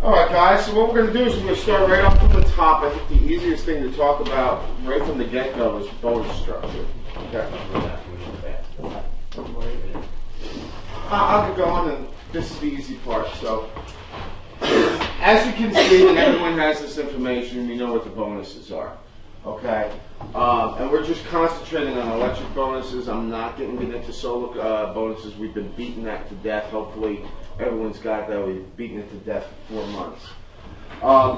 Alright guys, so what we're going to do is we're going to start right off from the top. I think the easiest thing to talk about right from the get-go is bonus structure. Okay. I'll get going, and this is the easy part. So, as you can see, and everyone has this information, we know what the bonuses are. Okay? And we're just concentrating on electric bonuses. I'm not getting into solar bonuses. We've been beating that to death. Hopefully, everyone's got that. We've beaten it to death for 4 months.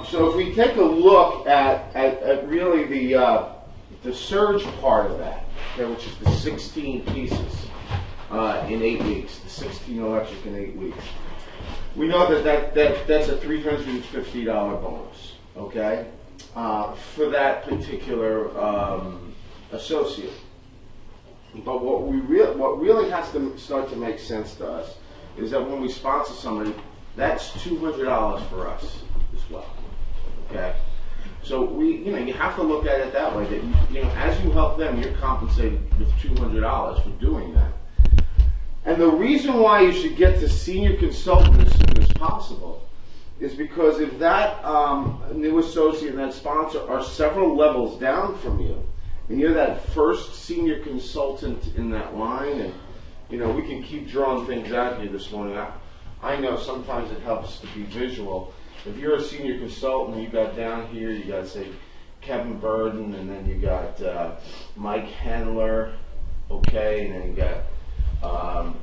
So if we take a look at really the surge part of that, okay, which is the 16 pieces in 8 weeks, the 16 electric in 8 weeks, we know that's a $350 bonus, okay, for that particular associate. But what really has to start to make sense to us is that when we sponsor somebody, that's $200 for us as well. Okay, so you have to look at it that way. That as you help them, you're compensated with $200 for doing that. And the reason why you should get to senior consultant as soon as possible is because if that new associate and that sponsor are several levels down from you, and you're that first senior consultant in that line, and we can keep drawing things out here this morning. I know sometimes it helps to be visual. If you're a senior consultant, you got down here, you got, say, Kevin Burden, and then you got Mike Handler, okay, and then you got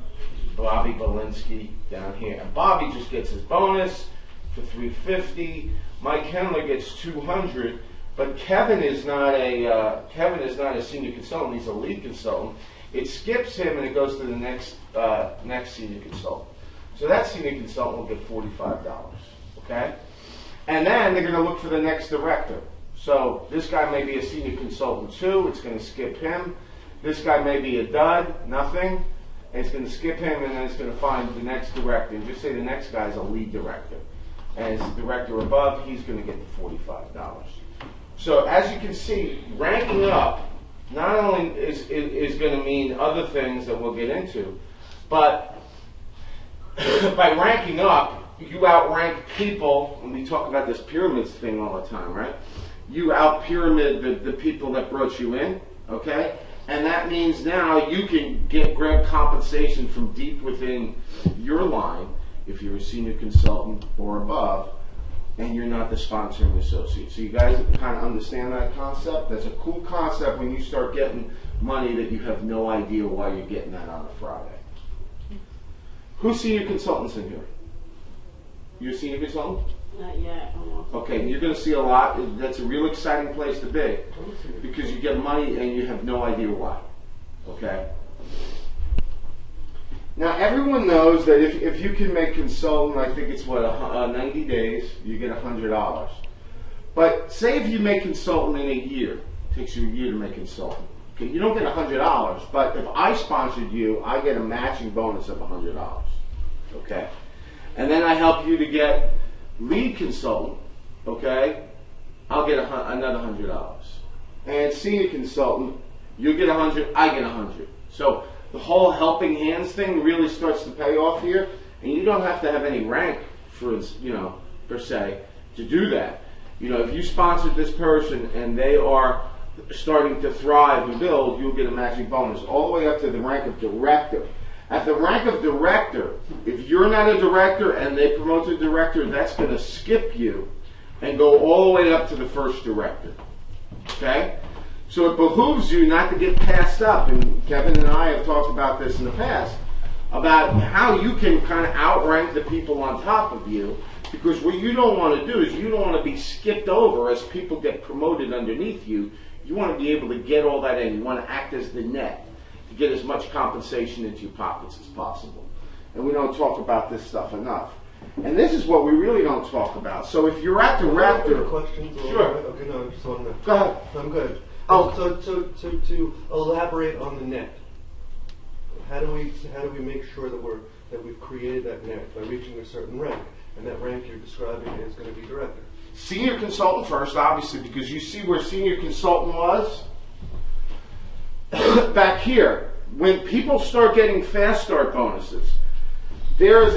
Bobby Belinsky down here. And Bobby just gets his bonus for $350. Mike Handler gets $200, but Kevin is not a senior consultant. He's a lead consultant. It skips him and it goes to the next senior consultant. So that senior consultant will get $45, okay? And then they're going to look for the next director. So this guy may be a senior consultant too. It's going to skip him. This guy may be a dud, nothing. And it's going to skip him, and then it's going to find the next director. And just say the next guy is a lead director. And as the director above, he's going to get the $45. So as you can see, ranking up not only is going to mean other things that we'll get into, but by ranking up, you outrank people, and we talk about this pyramids thing all the time, right? You out-pyramid the people that brought you in, okay? And that means now you can grab compensation from deep within your line if you're a senior consultant or above, and you're not the sponsoring associate. So you guys kind of understand that concept? That's a cool concept when you start getting money that you have no idea why you're getting that on a Friday. Who's senior consultants in here? You're a senior consultant? Not yet, almost. Okay, you're going to see a lot. That's a real exciting place to be because you get money and you have no idea why. Okay? Now, everyone knows that if you can make consultant, I think it's 90 days, you get $100. But say if you make consultant in a year, it takes you a year to make consultant. Okay, you don't get $100, but if I sponsored you, I get a matching bonus of $100. Okay? And then I help you to get lead consultant, okay? I'll get another $100. And senior consultant, you get $100, I get $100. So the whole helping hands thing really starts to pay off here, and you don't have to have any rank per se, to do that. If you sponsored this person and they are starting to thrive and build, you'll get a matching bonus all the way up to the rank of director. At the rank of director, if you're not a director and they promote to director, that's going to skip you and go all the way up to the first director. Okay? So it behooves you not to get passed up, and Kevin and I have talked about this in the past, about how you can kind of outrank the people on top of you, because what you don't want to do is you don't want to be skipped over as people get promoted underneath you. You want to be able to get all that in. You want to act as the net to get as much compensation into your pockets as possible. And we don't talk about this stuff enough. And this is what we really don't talk about. So if you're at director... Questions? Sure. Okay, no, I just want to... Go ahead. I'm good. Oh. So to elaborate on the net, how do we make sure that we've created that net by reaching a certain rank, and that rank you're describing is going to be director? Senior consultant first, obviously, because you see where senior consultant was? Back here, when people start getting fast start bonuses, there's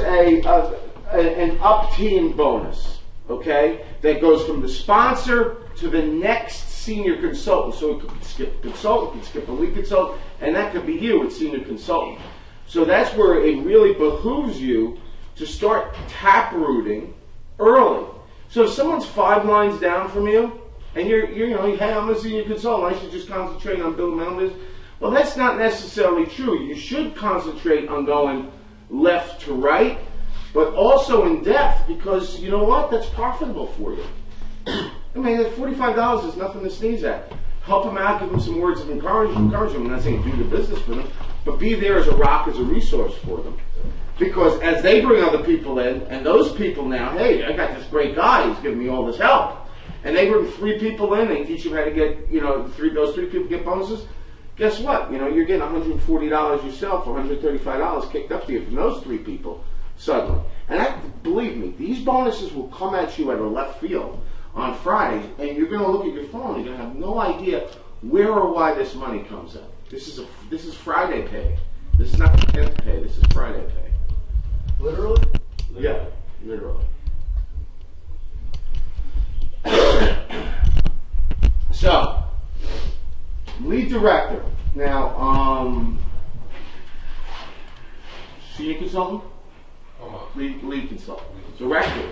an up-team bonus, okay, that goes from the sponsor to the next senior consultant. So it could skip a consultant, it could skip a lead consultant, and that could be you, it's senior consultant. So that's where it really behooves you to start tap rooting early. So if someone's 5 lines down from you, and you're hey, I'm a senior consultant, I should just concentrate on building my own business. Well, that's not necessarily true. You should concentrate on going left to right, but also in depth, because you know what? That's profitable for you. I mean, $45 is nothing to sneeze at. Help them out, give them some words of encouragement. I'm not saying do the business for them, but be there as a rock, as a resource for them. Because as they bring other people in, and those people now, hey, I got this great guy, he's giving me all this help. And they bring 3 people in, they teach them how to get, those 3 people get bonuses. Guess what? You're getting $140 yourself, or $135 kicked up to you from those 3 people suddenly. And believe me, these bonuses will come at you at a left field on Fridays, and you're going to look at your phone, and you're going to have no idea where or why this money comes in. This is Friday pay. This is not 10th pay. This is Friday pay. Literally? Yeah, literally. So, lead director. Now, senior consultant? Lead consultant. Director.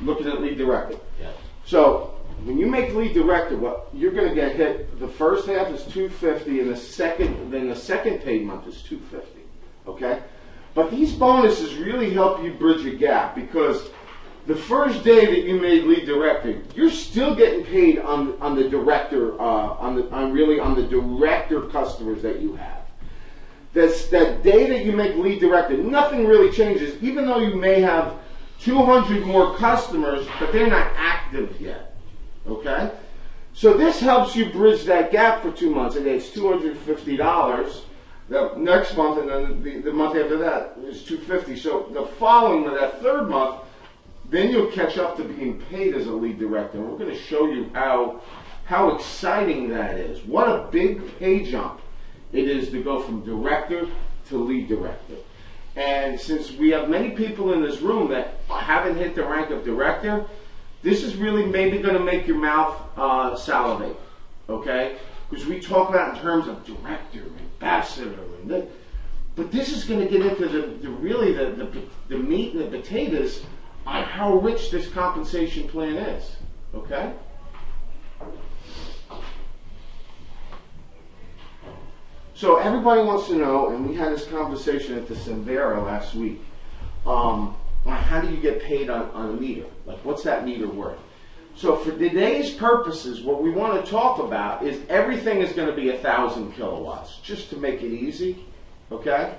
Looking at lead director. Yes. So, when you make lead director, what you're going to get hit, the first half is $250, and the second paid month is $250. Okay? But these bonuses really help you bridge a gap, because the first day that you made lead director, you're still getting paid on the director, on the director customers that you have. That day that you make lead director, nothing really changes, even though you may have 200 more customers, but they're not active yet. Okay? So this helps you bridge that gap for 2 months, and it's $250. The next month, and then the month after that is $250. So the following, that third month, then you'll catch up to being paid as a lead director. And we're going to show you how exciting that is. What a big pay jump it is to go from director to lead director. And since we have many people in this room that haven't hit the rank of director, this is really maybe going to make your mouth salivate, okay? Because we talk about in terms of director, ambassador, but this is going to get into the meat and the potatoes on how rich this compensation plan is, okay? So everybody wants to know, and we had this conversation at the Sembera last week, on how do you get paid on a meter? Like, what's that meter worth? So for today's purposes, what we want to talk about is everything is going to be 1,000 kilowatts, just to make it easy, okay?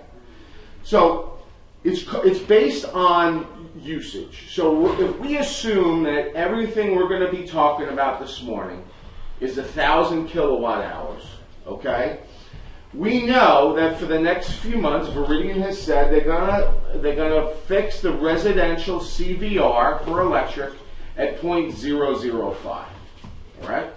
So it's based on usage. So if we assume that everything we're going to be talking about this morning is 1,000 kilowatt hours, okay? We know that for the next few months, Veridian has said they're gonna fix the residential CVR for electric at 0.005. All right.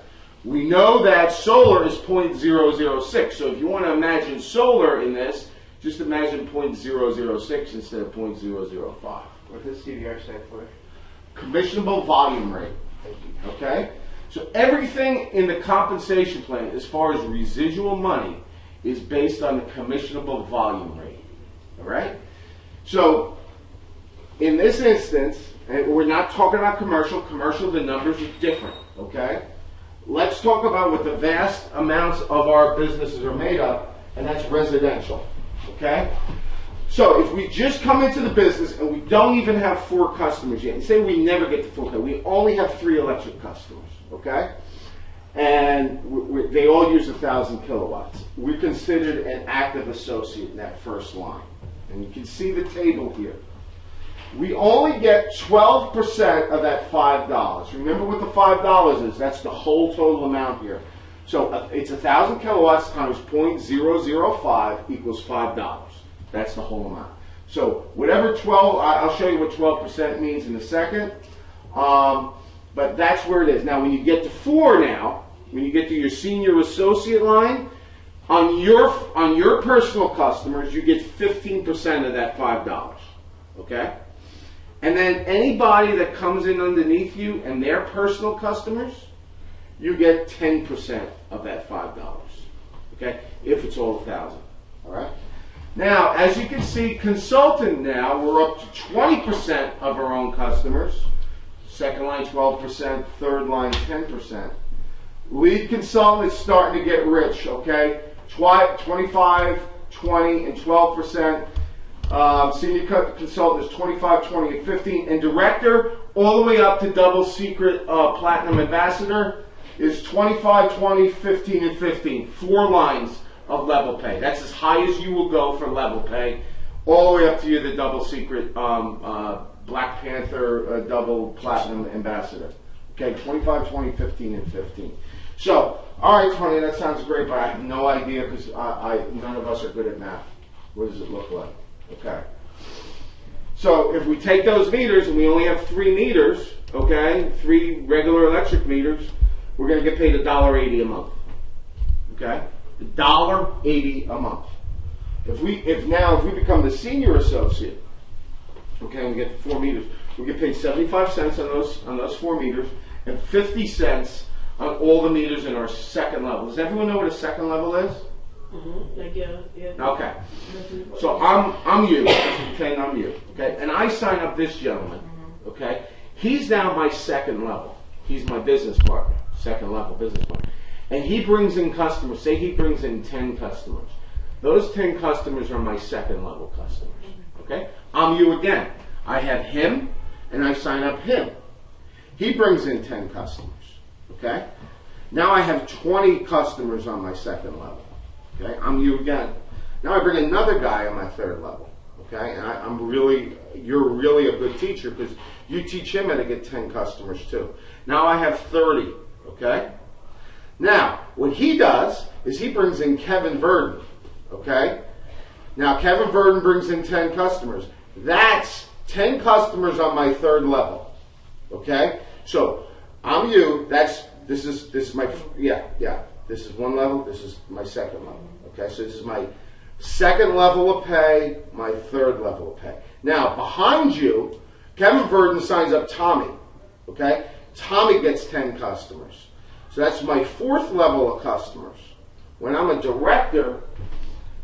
We know that solar is 0.006. So if you want to imagine solar in this, just imagine 0.006 instead of 0.005. What does CVR stand for? Commissionable volume rate. Okay. So everything in the compensation plan, as far as residual money, is based on the commissionable volume rate. All right? So, in this instance, and we're not talking about commercial. Commercial, the numbers are different. Okay? Let's talk about what the vast amounts of our businesses are made of, and that's residential. Okay? So, if we just come into the business and we don't even have 4 customers yet, and say we never get to 4, we only have 3 electric customers. Okay? And they all use 1,000 kilowatts. We're considered an active associate in that first line. And you can see the table here. We only get 12% of that $5. Remember what the $5 is. That's the whole total amount here. So it's 1,000 kilowatts times 0.005 equals $5. That's the whole amount. So whatever 12, I'll show you what 12% means in a second. But that's where it is. Now when you get to 4 now, when you get to your senior associate line, on your personal customers, you get 15% of that $5. Okay? And then anybody that comes in underneath you and their personal customers, you get 10% of that $5. Okay? If it's all 1,000. All right? Now, as you can see, consultant now, we're up to 20% of our own customers. Second line, 12%. Third line, 10%. Lead consultant is starting to get rich, okay? 25, 20, and 12%. Senior consultant is 25, 20, and 15. And director, all the way up to double secret platinum ambassador, is 25, 20, 15, and 15. 4 lines of level pay. That's as high as you will go for level pay, all the way up to you, the double secret Black Panther double platinum ambassador. Okay, 25, 20, 15, and 15. So, all right, Tony, that sounds great, but I have no idea because none of us are good at math. What does it look like? Okay. So if we take those meters and we only have 3 meters, okay, 3 regular electric meters, we're going to get paid $1.80 a month. Okay, $1.80 a month. If we become the senior associate, okay, we get 4 meters, we get paid 75 cents on those 4 meters and 50 cents on all the meters in our second level. Does everyone know what a second level is? Mm-hmm. Like, yeah. Okay. So I'm you. Okay, I'm you. Okay, and I sign up this gentleman. Okay, he's now my second level. He's my business partner, second level business partner, and he brings in customers. Say he brings in 10 customers. Those 10 customers are my second level customers. Okay, I'm you again. I have him, and I sign up him. He brings in 10 customers. Okay, now I have 20 customers on my second level. Okay, I'm you again. Now I bring another guy on my third level. Okay, and you're really a good teacher because you teach him how to get 10 customers too. Now I have 30. Okay. Now what he does is he brings in Kevin Verdon. Okay. Now Kevin Verdon brings in 10 customers. That's 10 customers on my third level. Okay. So I'm you. This is my This is one level. This is my second level. Okay, so this is my second level of pay, my third level of pay. Now, behind you, Kevin Verdon signs up Tommy. Okay, Tommy gets 10 customers. So that's my fourth level of customers. When I'm a director,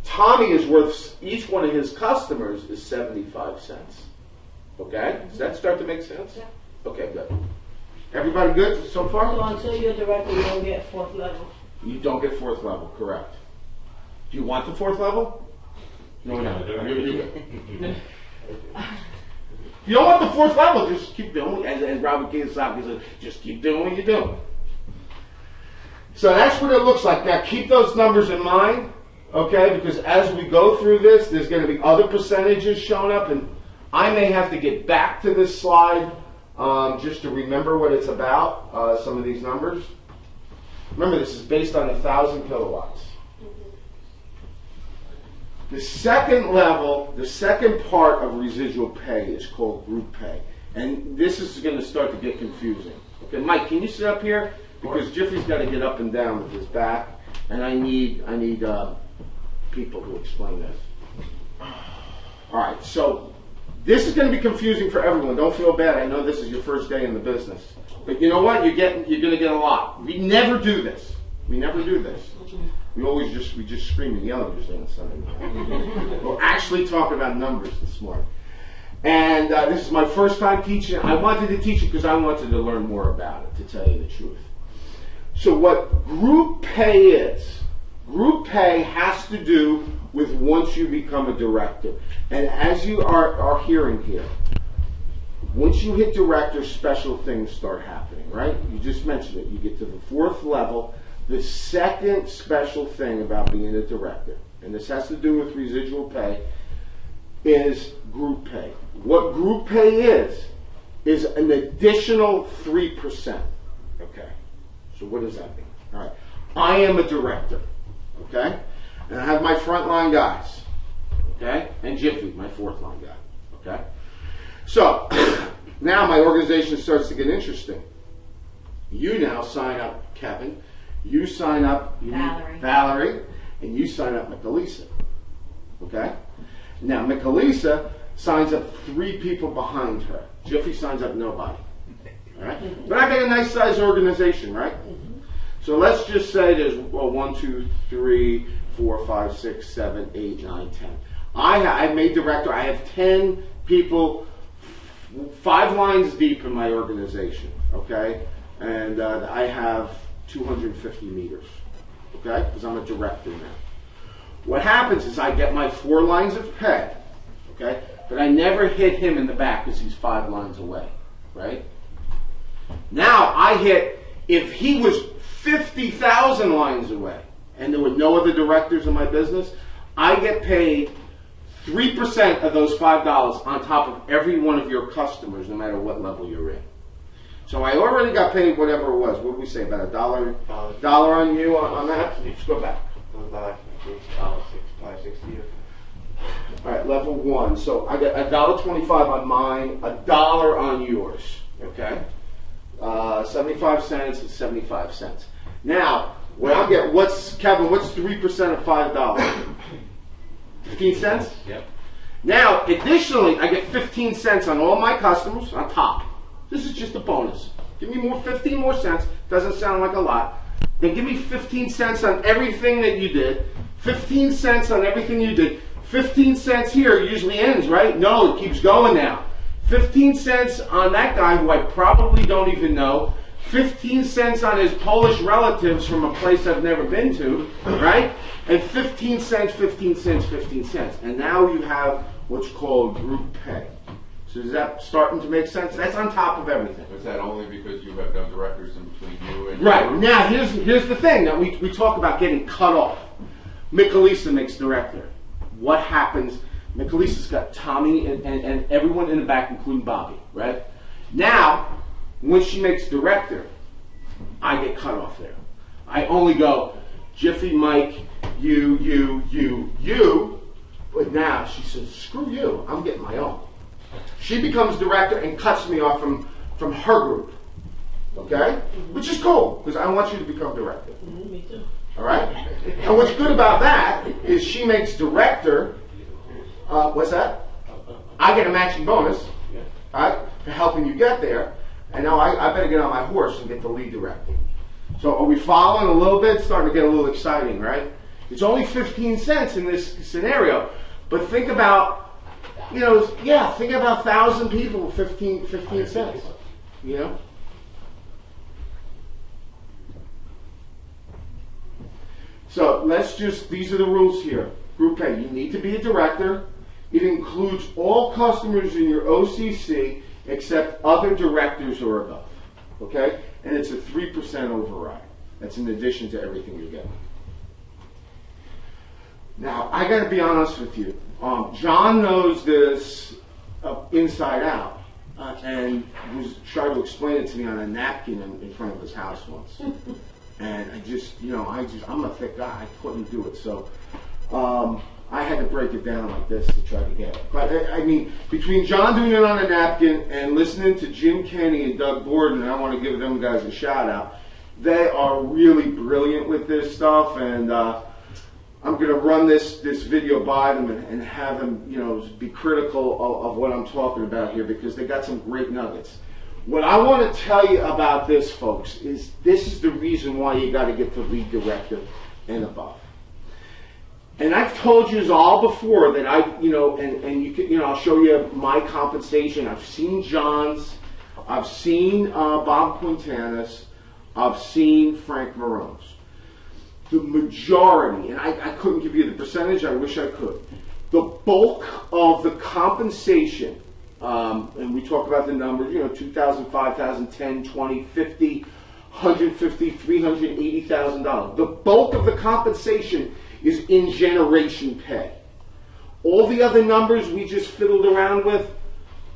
Tommy is worth, each one of his customers is 75 cents. Okay, does that start to make sense? Yeah. Okay, good. Everybody good so far? So until you're director, you don't get 4th level. You don't get 4th level, correct. Do you want the 4th level? No, no. If you don't want the 4th level, just keep doing it. And Robert Kiyosaki said, just keep doing what you're doing. So that's what it looks like. Now keep those numbers in mind, okay? Because as we go through this, there's going to be other percentages showing up, and I may have to get back to this slide just to remember what it's about, some of these numbers. Remember, this is based on 1,000 kilowatts. The second level, the second part of residual pay is called group pay. And this is going to start to get confusing. Okay, Mike, can you sit up here? Because Jeffrey's got to get up and down with his back, and I need people to explain this. All right, so this is going to be confusing for everyone. Don't feel bad. I know this is your first day in the business. But you know what? You're going to get a lot. We never do this. We never do this. We just scream and yell usually on Sunday morning. We'll actually talk about numbers this morning. And this is my first time teaching. I wanted to teach it because I wanted to learn more about it, to tell you the truth. So what group pay is, group pay has to do with once you become a director. And as you are hearing here, once you hit director, special things start happening, right? You just mentioned it. You get to the 4th level. The second special thing about being a director, and this has to do with residual pay, is group pay. What group pay is an additional 3%. Okay? So what does that mean? All right. I am a director. Okay? And I have my frontline guys. Okay? And Jiffy, my 4th line guy. Okay? So, now my organization starts to get interesting. You now sign up Kevin, you sign up Valerie, and you sign up Michelisa. Okay? Now Michelisa signs up 3 people behind her. Jiffy signs up nobody. All right? But I got a nice sized organization, right? So let's just say there's 1, 2, 3, 4, 5, 6, 7, 8, 9, 10. I made director. I have 10 people, 5 lines deep in my organization, okay? And I have 250 meters, okay? Because I'm a director now. What happens is I get my 4 lines of pay, okay? But I never hit him in the back because he's 5 lines away, right? Now I hit, if he was 50,000 lines away and there were no other directors in my business, I get paid 3% of those $5 on top of every one of your customers, no matter what level you're in. So I already got paid whatever it was. What did we say, about $1 on you on that? Let's go back. $5.60. All right, level 1. So I got $1.25 on mine, $1 on yours. Okay, 75 cents is 75 cents. Now, when I get, Kevin? What's 3% of $5? 15 cents. Yep. Now, additionally, I get 15 cents on all my customers on top. This is just a bonus. Give me 15 more cents. Doesn't sound like a lot. Then give me 15 cents on everything that you did. 15 cents on everything you did. 15 cents here usually ends, right? No, it keeps going now. 15 cents on that guy who I probably don't even know. 15 cents on his Polish relatives from a place I've never been to, right? And 15 cents, 15 cents, 15 cents. And now you have what's called group pay. So is that starting to make sense? That's on top of everything. Was that only because you have no directors in between you and... Right. Now, here's the thing. Now, we talk about getting cut off. Michelisa makes director. What happens? Michelisa's got Tommy and everyone in the back, including Bobby, right? Now, when she makes director, I get cut off there. I only go, Jiffy, Mike, you. But now she says, screw you. I'm getting my own. She becomes director and cuts me off from her group. Okay? Which is cool, because I want you to become director. Me too. All right? And what's good about that is she makes director. What's that? I get a matching bonus, all right, for helping you get there. And now I better get on my horse and get the lead director. So are we following a little bit? It's starting to get a little exciting, right? It's only 15 cents in this scenario. But think about, think about 1,000 people, 15 cents, So these are the rules here. Group pay, you need to be a director. It includes all customers in your OCC except other directors or above. Okay? And it's a 3% override. That's in addition to everything you're getting. Now, I got to be honest with you. John knows this inside out and was trying to explain it to me on a napkin in front of his house once. And I'm a thick guy. I couldn't do it. So I had to break it down like this to try to get it. But I mean, between John doing it on a napkin and listening to Jim Kenny and Doug Borden, and I want to give them guys a shout out, they are really brilliant with this stuff. And I'm going to run this video by them and have them, be critical of what I'm talking about here, because they got some great nuggets. What I want to tell you about this, folks, is this is the reason why you got to get to lead director and above. And I've told you all before that I'll show you my compensation. I've seen John's, I've seen Bob Quintana's, I've seen Frank Marone's. The majority, and I couldn't give you the percentage, I wish I could. The bulk of the compensation, and we talk about the numbers, $2,000, $5,000, $10,000, $20,000, $50,000, $150,000, $380,000. The bulk of the compensation is in generation pay. All the other numbers we just fiddled around with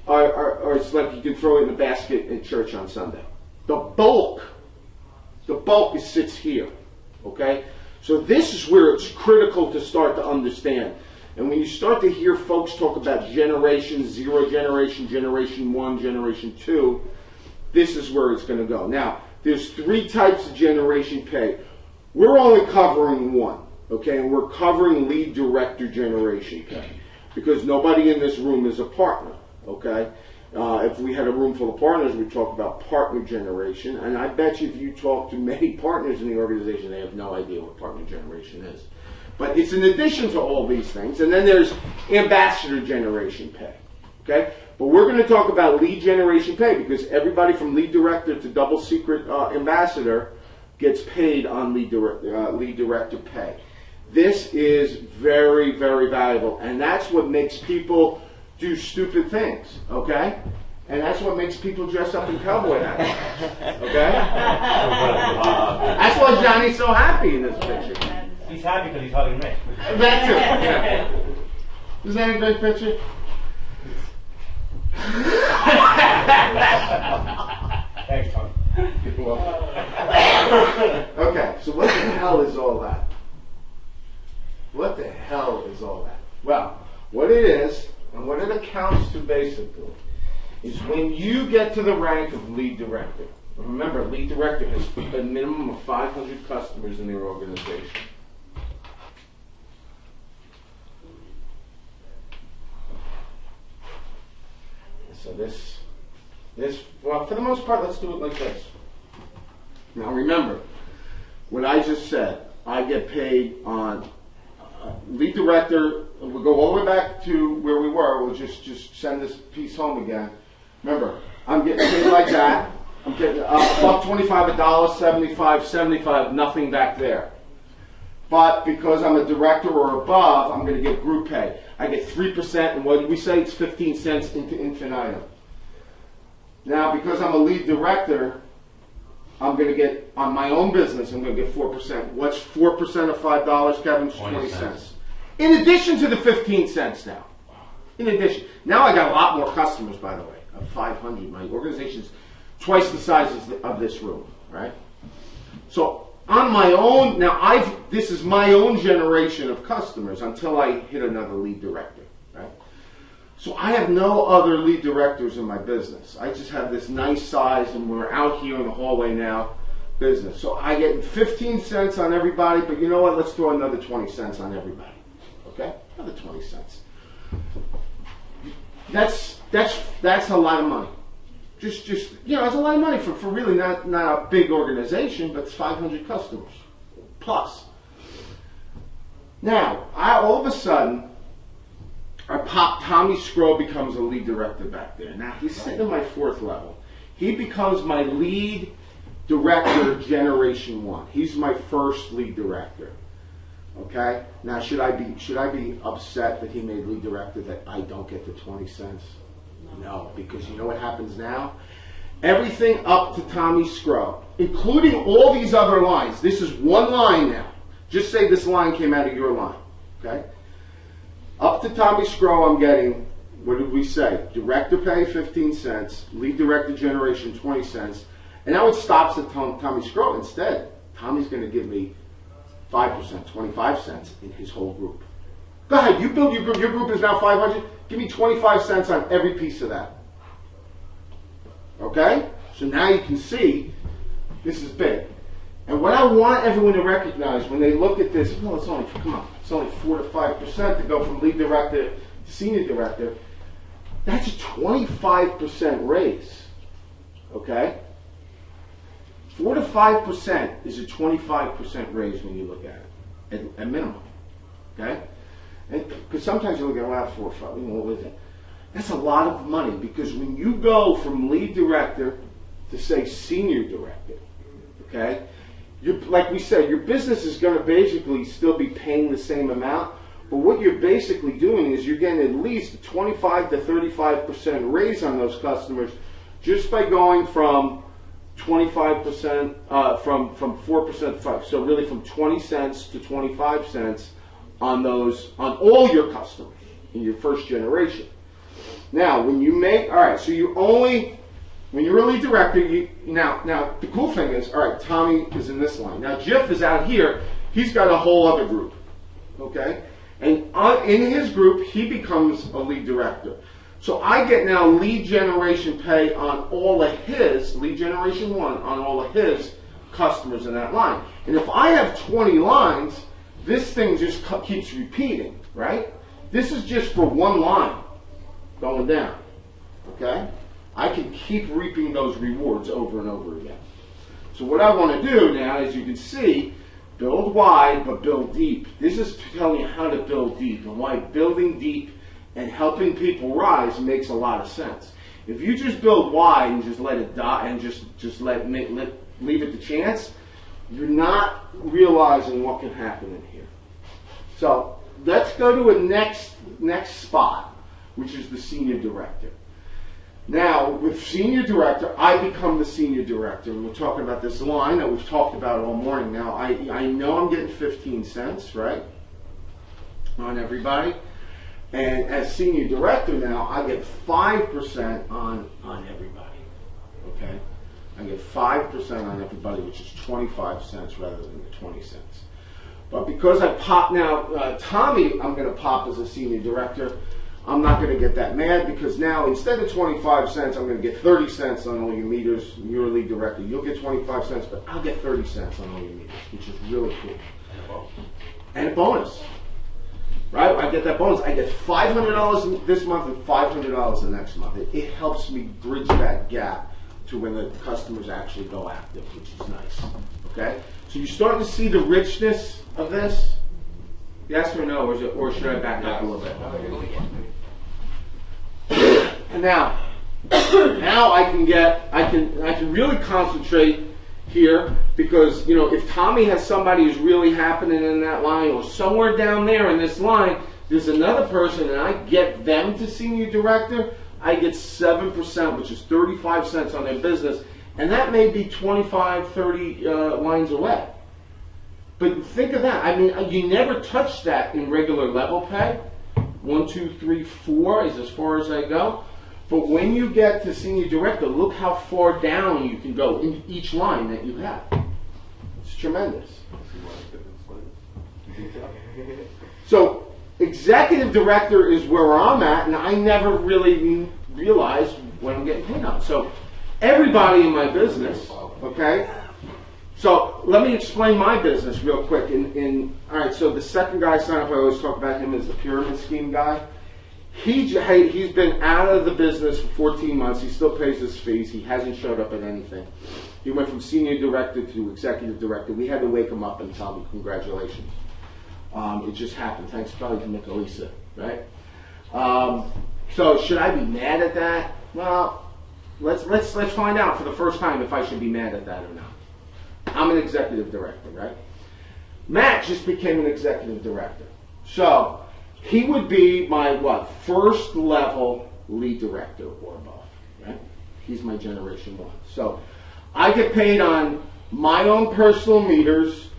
are it's like you can throw it in a basket at church on Sunday. The bulk sits here. Okay? So this is where it's critical to start to understand. And when you start to hear folks talk about generation 0, generation 1, generation 2, this is where it's going to go. Now, there's 3 types of generation pay. We're only covering one, okay? And we're covering lead director generation pay. because nobody in this room is a partner, okay? If we had a room full of partners, we'd talk about partner generation, and I bet you if you talk to many partners in the organization, they have no idea what partner generation is. But it's in addition to all these things, and then there's ambassador generation pay, okay? But we're going to talk about lead generation pay because everybody from lead director to double secret ambassador gets paid on lead director pay. This is very, very valuable, and that's what makes people do stupid things, okay? And that's what makes people dress up in cowboy hats, okay? That's why Johnny's so happy in this picture. He's happy because he's hugging Rick. That too, yeah. Isn't that a great picture? Thanks, Tom. You're welcome. Okay, so what the hell is all that? What the hell is all that? Well, what it is, and what it accounts to basically, is when you get to the rank of lead director. Remember, lead director has a minimum of 500 customers in their organization. So this, well, for the most part, let's do it like this. Now remember, what I just said, I get paid on lead director. We'll go all the way back to where we were. We'll just send this piece home again. Remember, I'm getting paid like that. I'm getting $1.25, $1.75, 75, nothing back there. But because I'm a director or above, I'm going to get group pay. I get 3%, and what did we say? It's 15 cents into infinitum. Now, because I'm a lead director, I'm going to get, on my own business, I'm going to get 4%. What's 4% of $5, Kevin? 20 cents. In addition to the 15 cents now. In addition. Now I got a lot more customers, by the way, of 500. My organization's twice the size of this room, right? So on my own, now this is my own generation of customers until I hit another lead director, right? So I have no other lead directors in my business. I just have this nice size, and we're out here in the hallway now, business. So I get 15 cents on everybody, but you know what? Let's throw another 20 cents on everybody, okay? Another 20 cents. That's a lot of money. Just you know, it's a lot of money for really not a big organization, but it's 500 customers plus. Now, all of a sudden, Tommy Scrow becomes a lead director back there. Now he's sitting at my 4th level. He becomes my lead director, generation 1. He's my first lead director. Okay. Now, should I be upset that he made lead director that I don't get the 20 cents? No, because you know what happens now? Everything up to Tommy Scrow, including all these other lines. This is one line now. Just say this line came out of your line. Okay? Up to Tommy Scrow, I'm getting, what did we say? Director pay, 15 cents. Lead director generation, 20 cents. And now it stops at Tommy Scrow. Instead, Tommy's going to give me 5%, 25 cents in his whole group. Go ahead, you build your group. Your group is now 500. Give me 25 cents on every piece of that. Okay? So now you can see this is big. And what I want everyone to recognize when they look at this, well, it's only 4 to 5% to go from lead director to senior director. That's a 25% raise. Okay? 4 to 5% is a 25% raise when you look at it, at minimum. Okay? Because sometimes you look at, well, 4 or 5, what is it? That's a lot of money, because when you go from lead director to, say, senior director, okay, like we said, your business is going to basically still be paying the same amount, but what you're basically doing is you're getting at least a 25 to 35% raise on those customers just by going from 25%, from 4% to 5. So really from 20 cents to 25 cents on all your customers in your first generation. Now, when you make, all right, so when you're a lead director, now the cool thing is, all right, Tommy is in this line. Now Jeff is out here. He's got a whole other group, okay? And in his group, he becomes a lead director. So I get now lead generation pay on all of his, lead generation 1, on all of his customers in that line. And if I have 20 lines, this thing just keeps repeating, right? This is just for one line going down. Okay? I can keep reaping those rewards over and over again. So what I want to do now, as you can see, build wide but build deep. This is telling you how to build deep and why building deep and helping people rise makes a lot of sense. If you just build wide and just let it die and just leave it to chance, you're not realizing what can happen in here. So let's go to a next spot, which is the senior director. Now, with senior director, I become the senior director, and we're talking about this line that we've talked about all morning. Now, I know I'm getting 15 cents, right, on everybody, and as senior director now, I get 5% on everybody, okay? I get 5% on everybody, which is 25 cents rather than the 20 cents. But because I pop now, Tommy, I'm going to pop as a senior director. I'm not going to get that mad because now instead of 25 cents, I'm going to get 30 cents on all your meters. You're a lead director. You'll get 25 cents, but I'll get 30 cents on all your meters, which is really cool. And a bonus. Right? I get that bonus. I get $500 this month and $500 the next month. It helps me bridge that gap to when the customers actually go active, which is nice. Okay? So you're starting to see the richness of this? Yes or no, or should I back up a little bit? And now I can really concentrate here because, you know, if Tommy has somebody who's really happening in that line, or somewhere down there in this line, there's another person, and I get them to senior director, I get 7%, which is 35 cents on their business, and that may be 25, 30 lines away. But think of that. I mean, you never touch that in regular level pay. 1, 2, 3, 4 is as far as I go. But when you get to senior director, look how far down you can go in each line that you have. It's tremendous. So executive director is where I'm at, and I never really realized what I'm getting paid on. So everybody in my business, okay? So let me explain my business real quick. All right, so the second guy I signed up, I always talk about him as the pyramid scheme guy. He's been out of the business for 14 months. He still pays his fees. He hasn't showed up at anything. He went from senior director to executive director. We had to wake him up and tell him congratulations. It just happened. Thanks probably to Michelisa, right? So should I be mad at that? Well, let's find out for the first time if I should be mad at that or not. I'm an executive director, right? Matt just became an executive director. So he would be my, first level lead director or above, right? He's my generation 1. So I get paid on my own personal meters,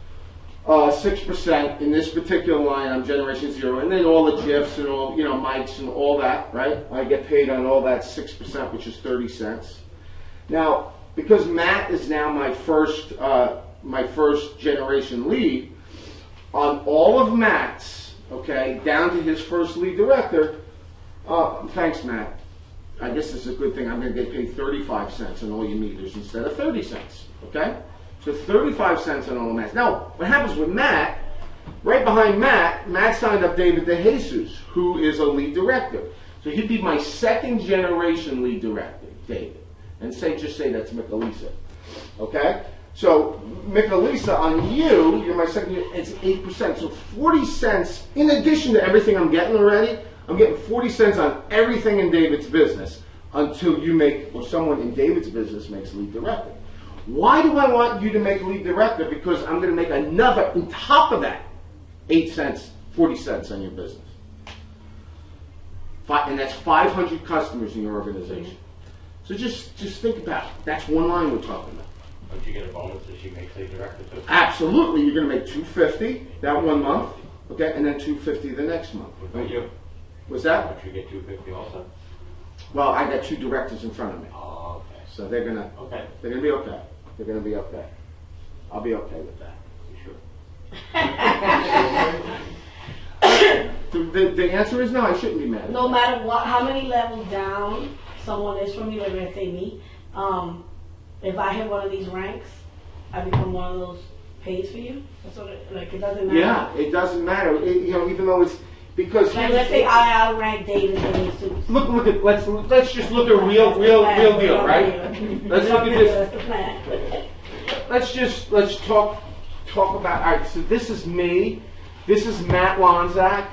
6%. In this particular line, I'm generation 0. And then all the GIFs and all, mics and all that, right? I get paid on all that 6%, which is 30 cents. Now, because Matt is now my first generation lead, on all of Matt's, okay, down to his first lead director, thanks Matt. I guess this is a good thing. I'm going to get paid 35 cents on all your meters instead of 30 cents, okay? So 35 cents on all of Matt's. Now, what happens with Matt, right behind Matt signed up David DeJesus, who is a lead director. So he'd be my second generation lead director, David. And just say that's Michelisa, okay? So Michelisa, on you're my second, it's 8%. So 40 cents, in addition to everything I'm getting already, I'm getting 40 cents on everything in David's business until you make, or someone in David's business makes lead director. Why do I want you to make lead director? Because I'm going to make another, on top of that, 8 cents, 40 cents on your business. And that's 500 customers in your organization. So just think about it. That's one line we're talking about. Don't you get a bonus if she makes lead director too? Absolutely. You're going to make $250 that 1 month, okay, and then $250 the next month. What about you? What's that? Don't you get $250 also? Well, I got 2 directors in front of me, Oh, okay. so they're gonna be okay. They're gonna be okay. I'll be okay with that. You sure? The answer is no. I shouldn't be mad. No matter what, how many levels down someone is from you, they're going to say me. If I hit one of these ranks, I become one of those pays for you. That's what it doesn't matter. Yeah, it doesn't matter. Even though Because Like, here's- let's say I outrank David in his suits. look at let's just look at real deal, right? Let's look at this. That's the plan. Let's talk about. All right, so this is me. This is Matt Lonzak.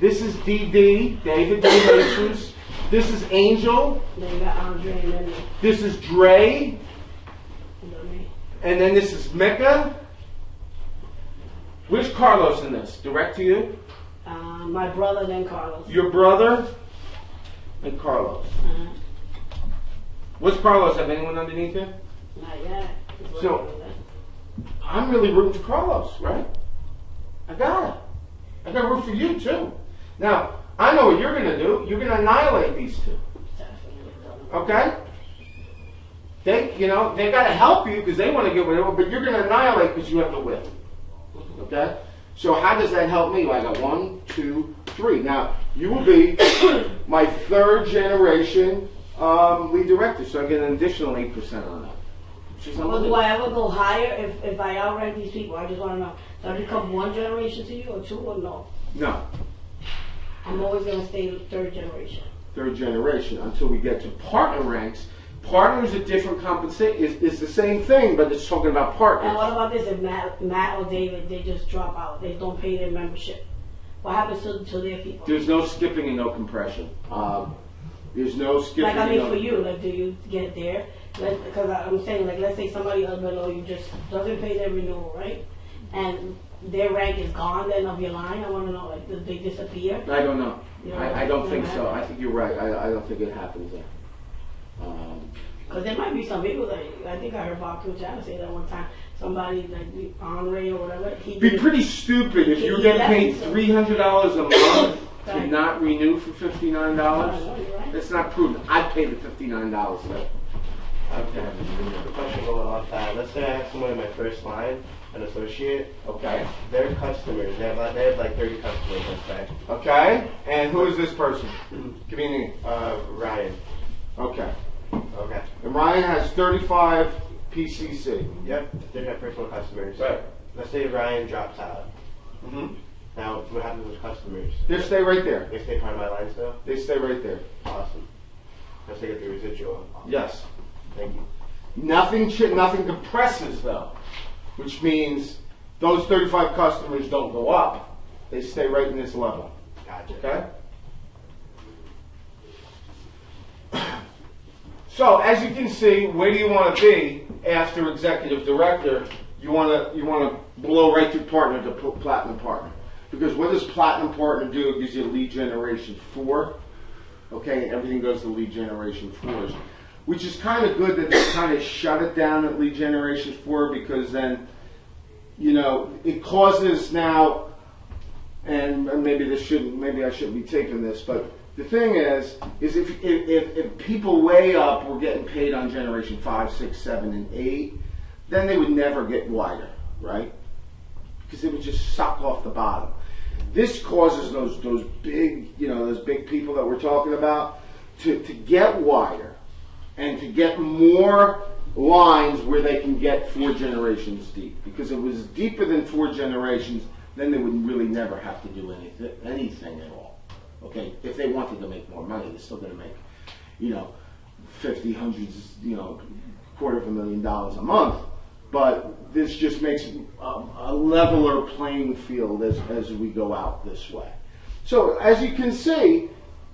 This is DD, David Relations. This is Angel. Then you got Andre and then This is Dre. you know me. And then this is Mecca. Where's Carlos in this? Direct to you? My brother, then Carlos. Your brother and Carlos. Uh-huh. What's Carlos? Have anyone underneath him? Not yet. He's So- working on that. I'm really rooting for Carlos, right? I got to root for you too. Now, I know what you're going to do. You're going to annihilate these two. Definitely. Okay? They got to help you because they want to get whatever, but you're going to annihilate because you have the whip. Okay? So how does that help me? I got 1, 2, 3. Now, you will be my third generation lead director, so I get an additional 8% on that. Which is Well, do unbelievable. I ever go higher if I outrank these people? I just want to know. Do I become one generation to you or two or no? No. I'm always going to stay third generation. Third generation until we get to partner ranks. Partners at different compensation is the same thing, but it's talking about partners. And what about this? If Matt or David, they just drop out, they don't pay their membership. What happens to their people? There's no skipping and no compression. There's no skipping. Like, I and mean, no, for you, like, do you get there? Because I'm saying, like, let's say somebody below you just doesn't pay their renewal, right? And their rank is gone then of your line. I want to know, like, do they disappear? I don't know. You know, I don't think no so. matter. I think you're right. I don't think it happens there. Because there might be some people that, I think I heard Bob Kuchana say that one time. Somebody, like, Andre or whatever. It'd be pretty stupid if you're getting paid $300 a month to Right. not renew for $59. I know, you're right. That's not prudent. I'd pay the $59 though. Okay. The question going off that. Let's say I have someone in my first line, an associate. Okay. They're customers. They have like 30 customers, let's say. Okay. And who is this person? Give me a name. Ryan. Okay. Okay. And Ryan has 35 PCC. Yep. They're my personal customers. Right. Let's say Ryan drops out. Mm-hmm. Now, what happens with customers? They stay right there. They stay part of my line still? They stay right there. Awesome. Let's take it the residual. Yes. Thank you. Nothing compresses though, which means those 35 customers don't go up. They stay right in this level. Gotcha. Okay? So as you can see, where do you want to be after executive director? You want to blow right through partner to platinum partner. Because what does platinum partner do? It gives you lead generation 4. Okay, and everything goes to lead generation 4s. Which is kind of good that they kind of shut it down at lead generation 4, because then, it causes now, and maybe I shouldn't be taking this, but the thing is if people way up were getting paid on generation 5, 6, 7, and 8, then they would never get wider, right? Because it would just suck off the bottom. This causes those big people that we're talking about to get wider and to get more lines where they can get 4 generations deep. Because if it was deeper than 4 generations, then they would really never have to do anything at all. Okay, if they wanted to make more money, they're still going to make, 50, hundreds, $250,000 a month. But this just makes a leveler playing field as we go out this way. So as you can see,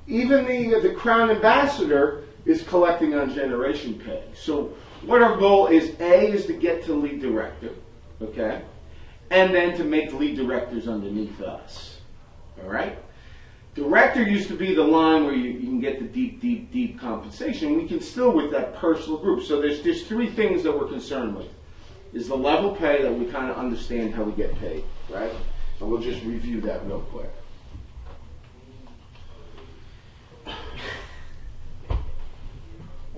even the Crown Ambassador is collecting on generation pay. So what our goal is, A, is to get to lead director, okay? And then to make lead directors underneath us, all right? Director used to be the line where you can get the deep compensation. We can still with that personal group. So there's 3 things that we're concerned with. Is the level pay, that we kind of understand how we get paid, right? And we'll just review that real quick.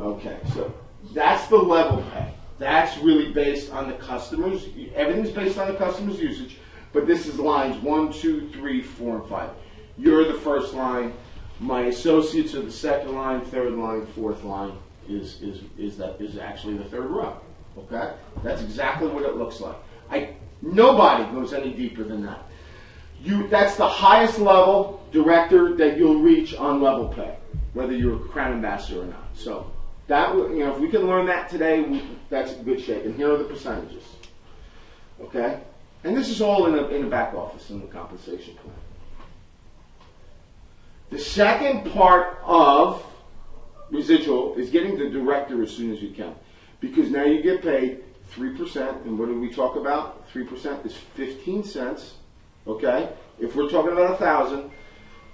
Okay, so that's the level pay. That's really based on the customers. Everything's based on the customer's usage, but this is lines 1, 2, 3, 4, and 5. You're the first line. My associates are the second line, third line, fourth line is actually the third row. Okay, that's exactly what it looks like. Nobody goes any deeper than that. That's the highest level director that you'll reach on level pay, whether you're a Crown Ambassador or not. So that if we can learn that today, that's in good shape. And here are the percentages. Okay, and this is all in the back office in the compensation plan. The second part of residual is getting the director as soon as you can, because now you get paid 3%, and what did we talk about? 3% is 15 cents. Okay, if we're talking about 1,000,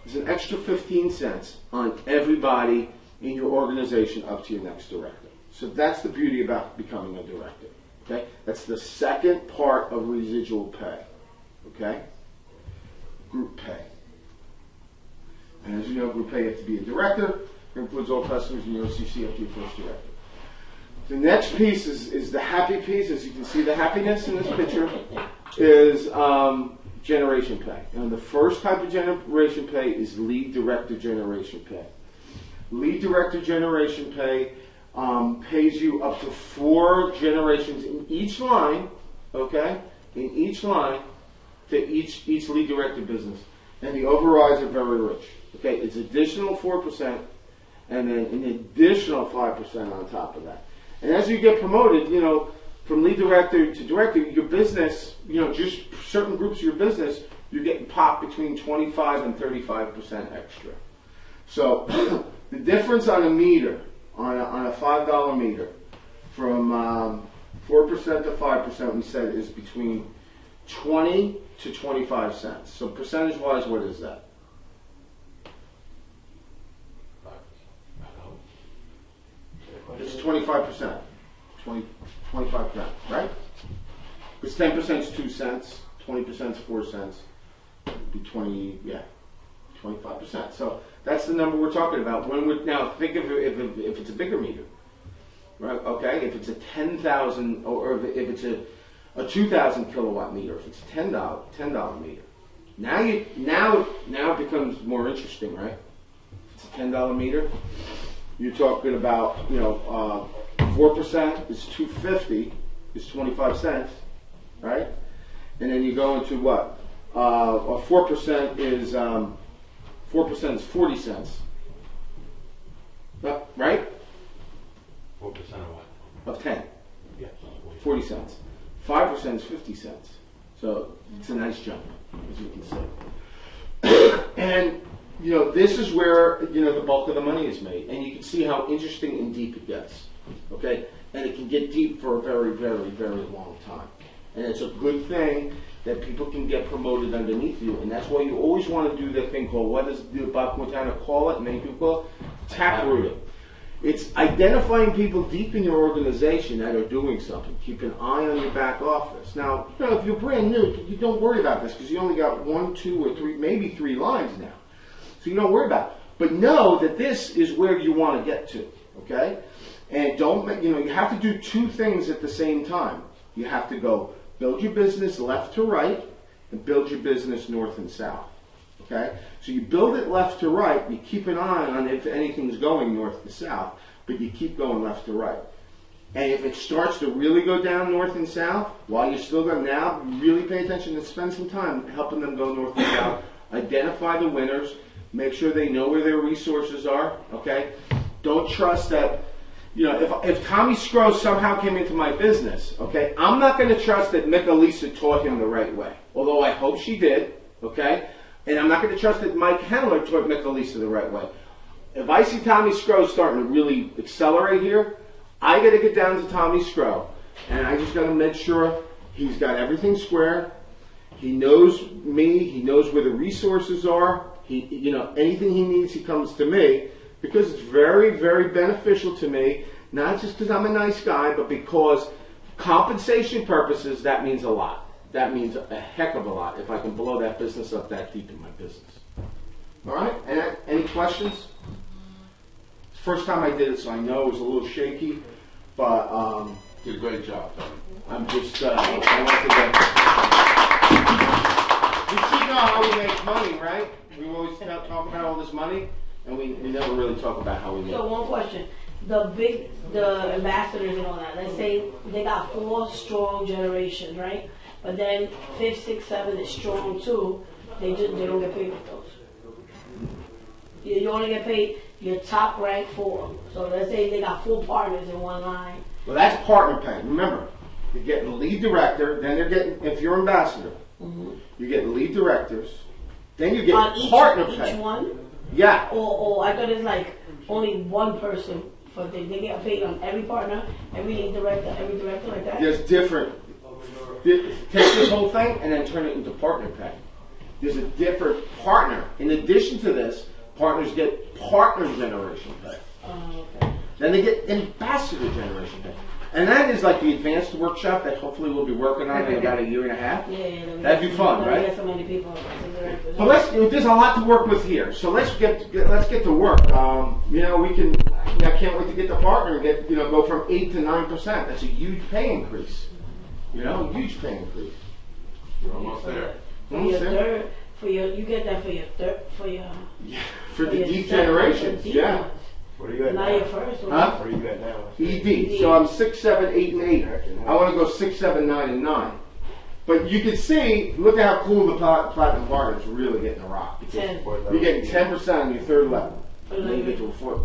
there's an extra 15 cents on everybody in your organization up to your next director. So that's the beauty about becoming a director. Okay, that's the second part of residual pay. Okay, group pay. And as you know, group pay, you have to be a director. It includes all customers in your OCC up to your first director. The next piece is the happy piece. As you can see, the happiness in this picture is generation pay. And the first type of generation pay is lead director generation pay. Lead director generation pay pays you up to 4 generations in each line, okay? In each line to each lead director business. And the overrides are very rich. Okay, it's additional 4% and then an additional 5% on top of that. And as you get promoted, from lead director to director, your business, just certain groups of your business, you're getting popped between 25 and 35% extra. So the difference on a meter, on a $5 meter, from 4% to 5%, we said, is between 20 to 25 cents. So percentage-wise, what is that? It's 25%. 25%, right? Because 10% is 2 cents, 20% is 4 cents. It'd be 25%. So that's the number we're talking about. Now think of it if it's a bigger meter, right? Okay, if it's a 10,000 or if it's a 2,000 kilowatt meter, if it's a $10 meter. Now it becomes more interesting, right? If it's a $10 meter, you're talking about 4% is $2.50 is 25 cents, right? And then you go into what? 4% is 4% is 40 cents, right? 4% of what? Of 10, Yes. 40 cents. 5% is 50 cents. So it's a nice jump, as you can see. And this is where the bulk of the money is made, and you can see how interesting and deep it gets. Okay, and it can get deep for a very, very, very long time. And it's a good thing that people can get promoted underneath you, and that's why you always want to do that thing called, what does Bob Quintana call it? Many people call it tap rooting. It's identifying people deep in your organization that are doing something. Keep an eye on your back office. Now, if you're brand new, you don't worry about this because you only got 1, 2, or 3, maybe 3 lines now. So you don't worry about it. But know that this is where you want to get to, okay? And you have to do 2 things at the same time. You have to go build your business left to right and build your business north and south, okay? So you build it left to right, you keep an eye on if anything's going north to south, but you keep going left to right. And if it starts to really go down north and south, while you're still going now, really pay attention and spend some time helping them go north and south. Identify the winners, make sure they know where their resources are, okay? Don't trust that. If Tommy Scrooge somehow came into my business, okay, I'm not going to trust that Mick Elisa taught him the right way, although I hope she did, okay? And I'm not going to trust that Mike Henler taught Mick Elisa the right way. If I see Tommy Scrooge starting to really accelerate here, I got to get down to Tommy Scrooge, and I just got to make sure he's got everything square. He knows me. He knows where the resources are. Anything he needs, he comes to me. Because it's very, very beneficial to me, not just because I'm a nice guy, but because compensation purposes, that means a lot. That means a heck of a lot if I can blow that business up that deep in my business. All right? Any questions? First time I did it, so I know it was a little shaky, but You did a great job, Tony. I'm just, I want to you should know how we make money, right? We always talk about all this money. And we never really talk about how we make it. So one question. The ambassadors and all that, let's say they got 4 strong generations, right? But then 5th, 6th, 7th is strong too. They don't get paid with those. You only get paid your top rank 4. So let's say they got 4 partners in one line. Well, that's partner pay. Remember, you're getting the lead director, then they're getting, if you're ambassador, you're getting lead directors, then you get On each pay. one? Yeah. Or I thought it's like only one person for they get paid on every partner, every lead director, every director like that. There's different. Take this whole thing and then turn it into partner pay. There's a different partner. In addition to this, partners get partner generation pay. Okay. Then they get ambassador generation pay. And that is like the advanced workshop that hopefully we'll be working on in about a year and a half. Yeah, That'd be fun, right? Get so many people. But there's a lot to work with here. So let's get to work. We can. I can't wait to get the partner and get go from 8 to 9%. That's a huge pay increase. Huge pay increase. You're almost there. For your third, you get that for your third, for the your deep second, generations. deep Yeah. ones. What are you at Not now? your first one. Huh? What are you at now? ED. So I'm 6, 7, 8, and 8. I want to go 6, 7, 9, and 9. But you can see, look at how cool the platinum partner is really getting a rock. Because 10. you're getting 10% on your third level. Oh, And then you get to a fourth,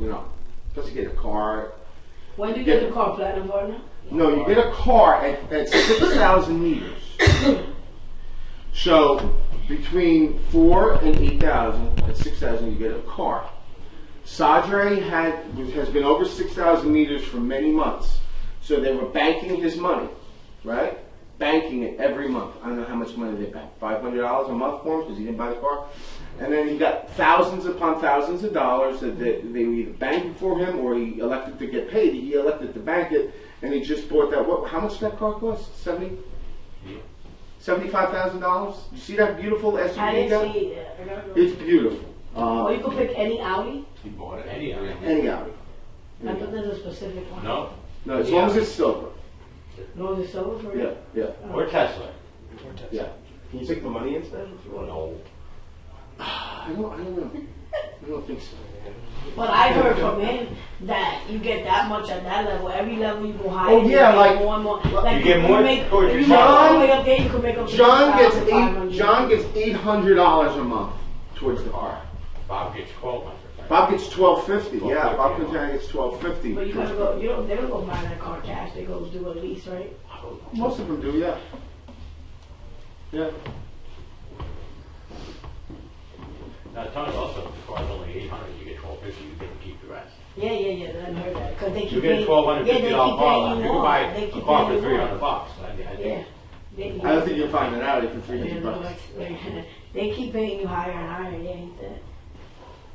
plus you get a car. When do you get the car platinum partner? No, you get a car at 6,000 meters. So between 4 and 8,000, at 6,000 you get a car. Sadre has been over 6,000 meters for many months. So they were banking his money, right? Banking it every month. I don't know how much money they banked. $500 a month for him because he didn't buy the car. And then he got thousands upon thousands of dollars that they were either banking for him or he elected to get paid. He elected to bank it, and he just bought that. How much did that car cost? $75,000? You see that beautiful SUV? I didn't guy? see it. It's beautiful. Or you could pick any Audi. He bought it. Any of it. Any Audi. I thought there's a specific one. No, No, as long as it's silver. No, it's silver for Yeah, you? yeah, or Tesla. yeah. Can you take the money instead if you want? No. I don't know. I don't think so. But I heard from him that you get that much at that level. Every level you go higher, Oh, yeah, you like- get more and more. Like You get more Make, towards if your you make all John- the way up there, you can make up to John gets $6,500. $800 a month towards the car. Bob gets 1,200. Bob gets $1,250. Yeah, Bob Quintana gets $1,250. But you gotta go. They don't go buy that car cash. They go do a lease, right? Most of them do, yeah. Yeah. Now, Tony, also, if the car's only 800, you get 1,250, you get to keep the rest. Yeah. I heard that because they keep You get a paying. $1,250 Yeah, they keep car paying lot. you You can more. buy They a keep car paying for you more. $300. Yeah. I don't think you'll find an Audi for Yeah, $300. no, they keep paying you higher and higher. Yeah, he said.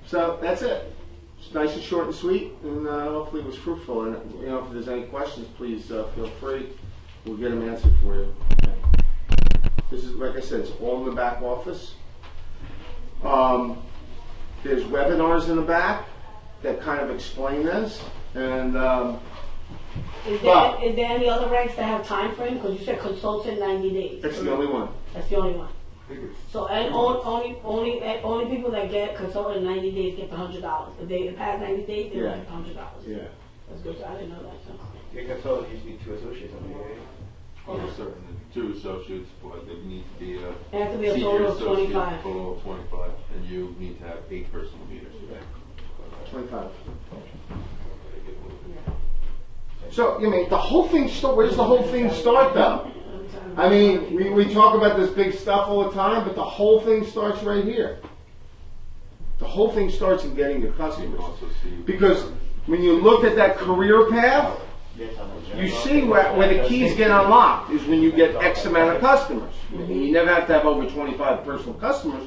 So that's it. It's nice and short and sweet, and hopefully it was fruitful. And if there's any questions, please feel free. We'll get them answered for you. This is, like I said, it's all in the back office. There's webinars in the back that kind of explain this, and Is But- there any other ranks that have time frame? Because you said consultant 90 days. that's the only one. That's the only one. So and only people that get consultant in 90 days get the $100. If they pass 90 days, they Yeah. get the $100. Yeah. That's good. I didn't know that. So. Your consultant usually need 2 associates on the Almost certain that 2 associates, but they need to be It has to be a senior total of associate, 25. total of 25, and you need to have 8 personal meters. 25. So, the whole thing, where does the whole thing start, though? I mean, we talk about this big stuff all the time, but the whole thing starts right here. The whole thing starts in getting the You customers. can also see. Because when you look at that career path, you see where the keys get unlocked is when you get X amount of customers. You never have to have over 25 personal customers,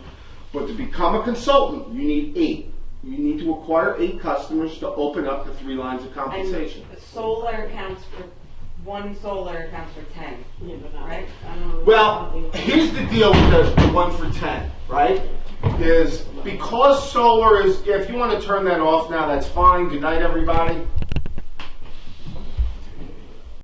but to become a consultant, you need 8. You need to acquire 8 customers to open up the 3 lines of compensation. And solar accounts for, 1 solar accounts for 10, Yeah, but not, right? I don't know. Well, here's the deal with the 1 for 10, right? Is because solar is, if you want to turn that off now, that's fine. Good night, everybody.